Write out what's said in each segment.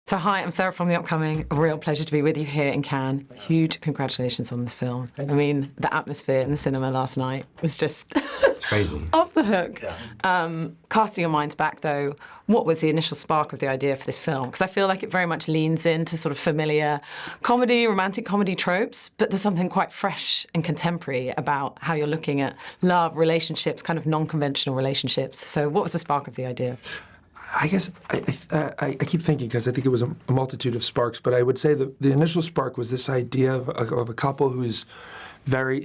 So hi, I'm Sarah from The Upcoming. A real pleasure to be with you here in Cannes. Huge congratulations on this film. I mean, the atmosphere in the cinema last night was just It's crazy. off the hook. Yeah. Casting your minds back though, what was the initial spark of the idea for this film? Because I feel like it very much leans into sort of familiar comedy, romantic comedy tropes, but there's something quite fresh and contemporary about how you're looking at love, relationships, kind of non-conventional relationships. So what was the spark of the idea? I guess I keep thinking, because I think it was a multitude of sparks, but I would say the initial spark was this idea of a couple who's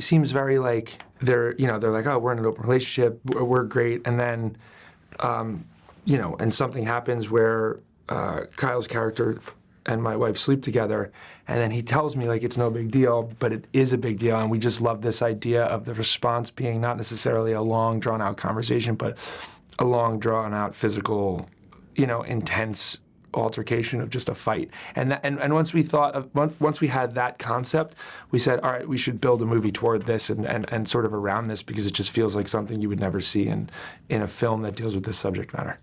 seems very like they're like, oh, we're in an open relationship, we're great, and then and something happens where Kyle's character and my wife sleep together, and then he tells me like it's no big deal, but it is a big deal, and we just love this idea of the response being not necessarily a long drawn out conversation, but a long drawn out physical, intense altercation of just a fight. And once we had that concept, we said, all right, we should build a movie toward this and sort of around this, because it just feels like something you would never see in a film that deals with this subject matter.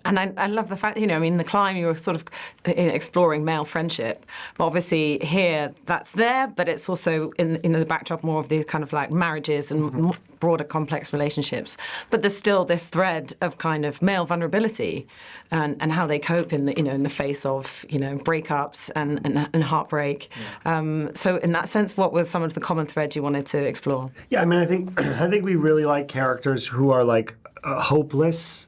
And I love the fact, The Climb, you were sort of exploring male friendship. But obviously here, that's there, but it's also in the backdrop more of these kind of like marriages and broader complex relationships. But there's still this thread of kind of male vulnerability and how they cope in the face of, breakups and heartbreak. Yeah. So in that sense, what were some of the common threads you wanted to explore? Yeah, I think we really like characters who are like hopeless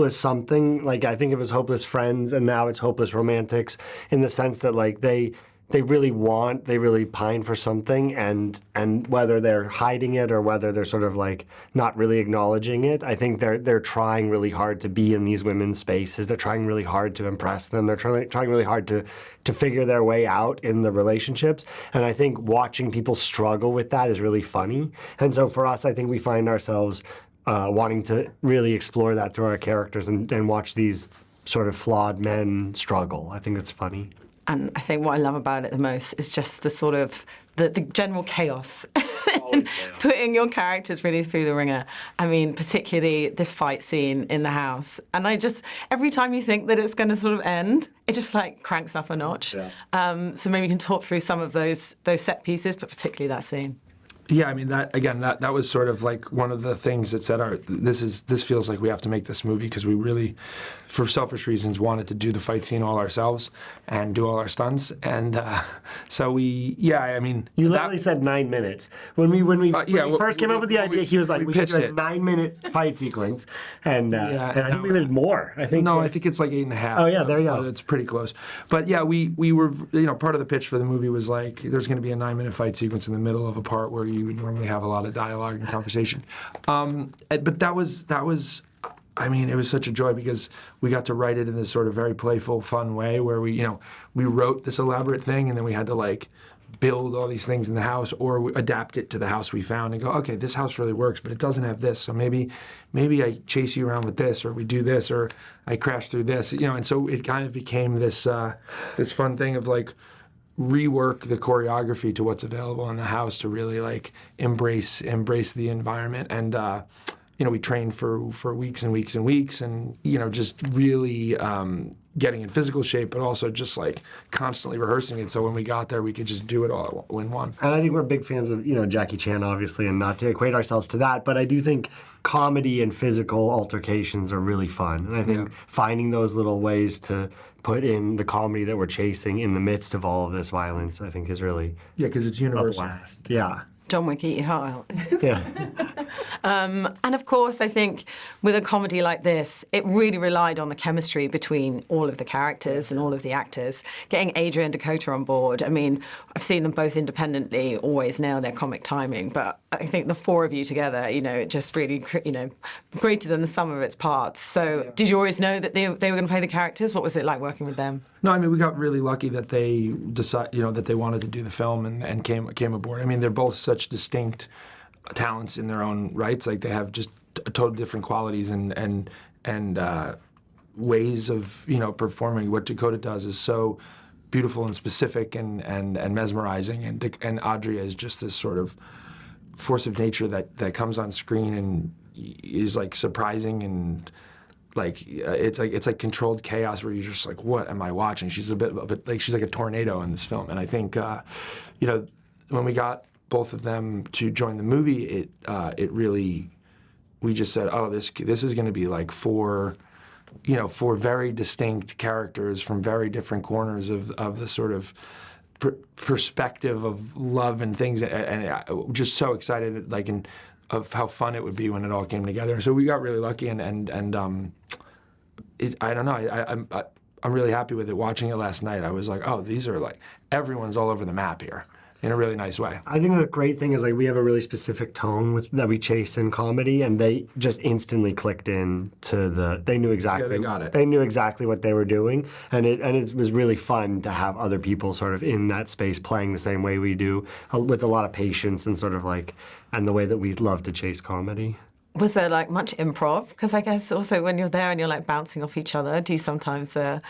something. Like, I think it was hopeless friends, and now it's hopeless romantics, in the sense that like they really pine for something, and whether they're hiding it or whether they're sort of like not really acknowledging it, I think they're trying really hard to be in these women's spaces. They're trying really hard to impress them. They're trying really hard to figure their way out in the relationships. And I think watching people struggle with that is really funny. And so for us, I think we find ourselves wanting to really explore that through our characters and watch these sort of flawed men struggle. I think it's funny. And I think what I love about it the most is just the sort of the general chaos. Putting your characters really through the ringer. I mean, particularly this fight scene in the house. And every time you think that it's going to sort of end, it just like cranks up a notch. Yeah. So maybe you can talk through some of those set pieces, but particularly that scene. Yeah, I mean, that was sort of like one of the things that said, all right, this feels like we have to make this movie, because we really, for selfish reasons, wanted to do the fight scene all ourselves and do all our stunts. And so you literally said 9 minutes. When we first came up with the idea, he was like, we should do a 9-minute fight sequence. And I think we did more. I think it's like 8.5. Oh, yeah, there you go. It's pretty close. But yeah, we were, part of the pitch for the movie was like, there's going to be a 9-minute fight sequence in the middle of a part where you would normally have a lot of dialogue and conversation. But that was, it was such a joy, because we got to write it in this sort of very playful, fun way where we wrote this elaborate thing, and then we had to like build all these things in the house or adapt it to the house we found and go, okay, this house really works, but it doesn't have this, so maybe I chase you around with this, or we do this, or I crash through this, and so it kind of became this this fun thing of like rework the choreography to what's available in the house to really like embrace the environment. And we trained for weeks and weeks and weeks, and just really getting in physical shape, but also just like constantly rehearsing it, so when we got there we could just do it all in one. And I think we're big fans of Jackie Chan, obviously, and not to equate ourselves to that, but I do think comedy and physical altercations are really fun, and I think finding those little ways to put in the comedy that we're chasing in the midst of all of this violence, I think is really because it's universal. Yeah. John Wick, eat your heart out. Yeah. And of course, I think with a comedy like this, it really relied on the chemistry between all of the characters and all of the actors. Getting Adria and Dakota on board, I mean, I've seen them both independently always nail their comic timing, but I think the four of you together, it just really, greater than the sum of its parts. So did you always know that they were going to play the characters? What was it like working with them? No, I mean, we got really lucky that they decided, that they wanted to do the film and came aboard. I mean, they're both such distinct talents in their own rights. Like, they have just totally different qualities and ways of performing. What Dakota does is so beautiful and specific and mesmerizing, and Adria is just this sort of force of nature that comes on screen and is like surprising and it's like controlled chaos where you're just like, what am I watching? She's a bit of she's like a tornado in this film, and I think when we got both of them to join the movie, it really, we just said, oh, this is going to be like four very distinct characters from very different corners of the sort of perspective of love and things, and just so excited of how fun it would be when it all came together. So we got really lucky, and I don't know, I'm really happy with it. Watching it last night, I was like, oh, these are like, everyone's all over the map here in a really nice way. I think the great thing is we have a really specific tone that we chase in comedy, and they just instantly clicked in to they knew exactly. Yeah, they got it. They knew exactly what they were doing, and it was really fun to have other people sort of in that space playing the same way we do, with a lot of patience and sort of and the way that we love to chase comedy. Was there much improv? Because I guess also when you're there and you're bouncing off each other, do you sometimes, or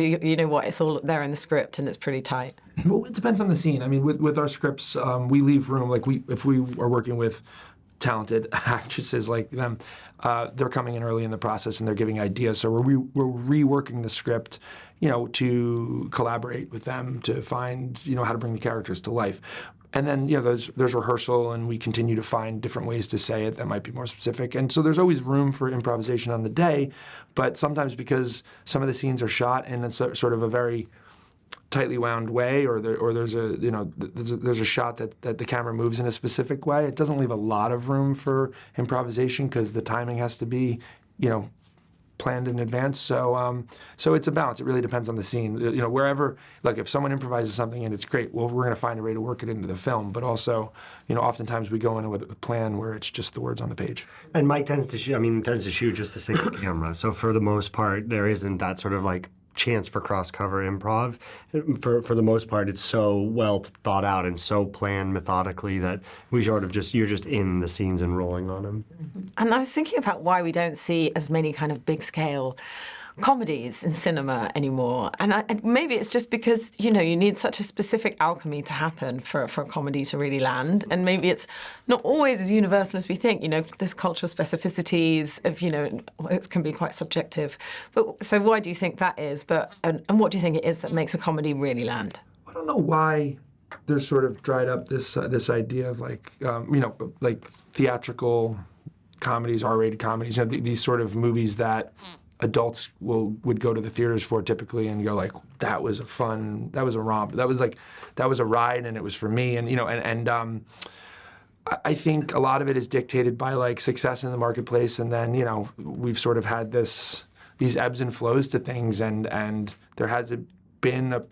you know what, it's all there in the script and it's pretty tight? Well, it depends on the scene. I mean, with our scripts, we leave room. If we are working with talented actresses like them, they're coming in early in the process and they're giving ideas. So we're reworking the script, to collaborate with them to find, how to bring the characters to life. And then, there's rehearsal, and we continue to find different ways to say it that might be more specific. And so there's always room for improvisation on the day, but sometimes because some of the scenes are shot in sort of a very tightly wound way, or there's a shot that the camera moves in a specific way, it doesn't leave a lot of room for improvisation because the timing has to be, planned in advance. So it's a balance. It really depends on the scene. Wherever, if someone improvises something and it's great, well, we're going to find a way to work it into the film. But also, oftentimes we go in with a plan where it's just the words on the page. And Mike tends to shoot just a single camera. So for the most part, there isn't that sort of chance for cross-cover improv. For the most part, it's so well thought out and so planned methodically that we sort of you're just in the scenes and rolling on them. And I was thinking about why we don't see as many kind of big-scale comedies in cinema anymore. And maybe it's just because, you need such a specific alchemy to happen for a comedy to really land. And maybe it's not always as universal as we think. There's cultural specificities of, it can be quite subjective. But so why do you think that is? And what do you think it is that makes a comedy really land? I don't know why there's sort of dried up this idea of theatrical comedies, R-rated comedies, these sort of movies that adults would go to the theaters for typically and go that was a romp, that was a ride, and it was for me, and I think a lot of it is dictated by success in the marketplace, and then we've sort of had these ebbs and flows to things, and there hasn't been there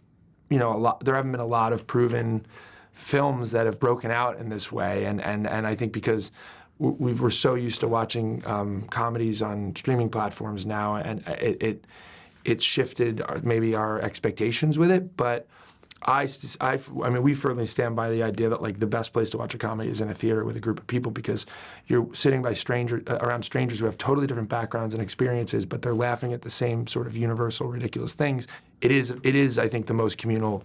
haven't been a lot of proven films that have broken out in this way, and I think because we're so used to watching comedies on streaming platforms now, and it's shifted maybe our expectations with it. But I mean, we firmly stand by the idea that the best place to watch a comedy is in a theater with a group of people, because you're sitting by around strangers who have totally different backgrounds and experiences, but they're laughing at the same sort of universal, ridiculous things. It is, I think, the most communal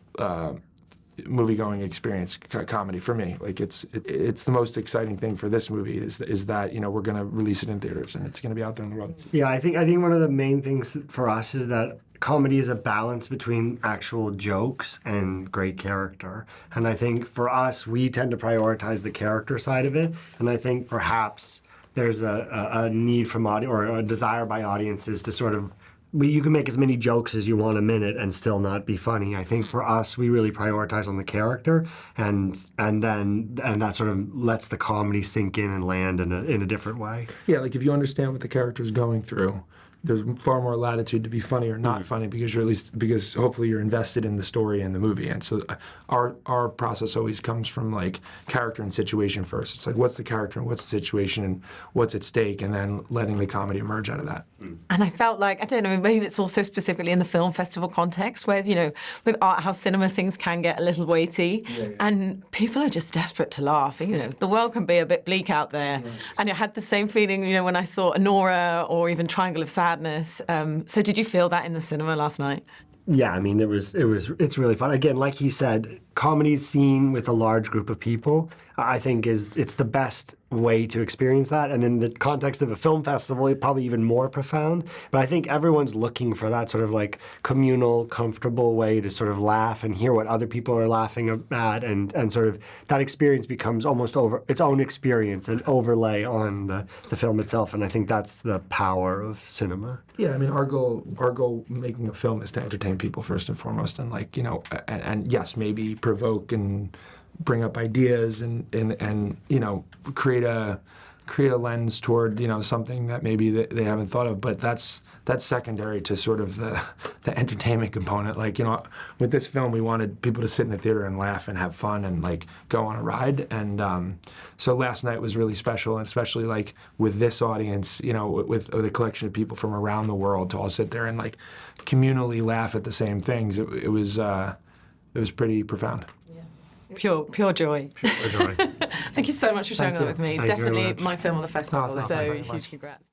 movie-going experience, comedy for me. It's the most exciting thing for this movie is that we're going to release it in theaters and it's going to be out there in the world. Yeah, I think one of the main things for us is that comedy is a balance between actual jokes and great character. And I think for us, we tend to prioritize the character side of it. And I think perhaps there's a need from or a desire by audiences to sort of you can make as many jokes as you want a minute and still not be funny. I think for us, we really prioritize on the character, and that sort of lets the comedy sink in and land in a different way. Yeah, if you understand what the character's going through, there's far more latitude to be funny or not funny because hopefully you're invested in the story and the movie. And so our process always comes from character and situation first. It's what's the character and what's the situation and what's at stake, and then letting the comedy emerge out of that. And I felt I don't know, maybe it's also specifically in the film festival context where, with art house cinema, things can get a little weighty, and people are just desperate to laugh. The world can be a bit bleak out there. And I had the same feeling, when I saw Anora or even Triangle of Sadness. So did you feel that in the cinema last night? yeah, I mean, it's really fun. Again, like he said, comedy's seen with a large group of people, I think it's the best way to experience that. And in the context of a film festival, it's probably even more profound. But I think everyone's looking for that sort of like communal, comfortable way to sort of laugh and hear what other people are laughing at, and sort of that experience becomes almost its own experience, an overlay on the film itself. And I think that's the power of cinema. Yeah, I mean, our goal making a film is to entertain people first and foremost, and like, you know, and yes, maybe provoke and bring up ideas and you know, create a lens toward, you know, something that maybe they haven't thought of, but that's secondary to sort of the entertainment component. Like, you know, with this film, we wanted people to sit in the theater and laugh and have fun and like go on a ride. And so last night was really special, and especially like with this audience, you know, with a collection of people from around the world to all sit there and like communally laugh at the same things. It was pretty profound. Pure joy. Pure joy. Thank you so much for sharing that with me. Thank you very Definitely much. my film on the festival, Oh, thank you so very much. huge congrats.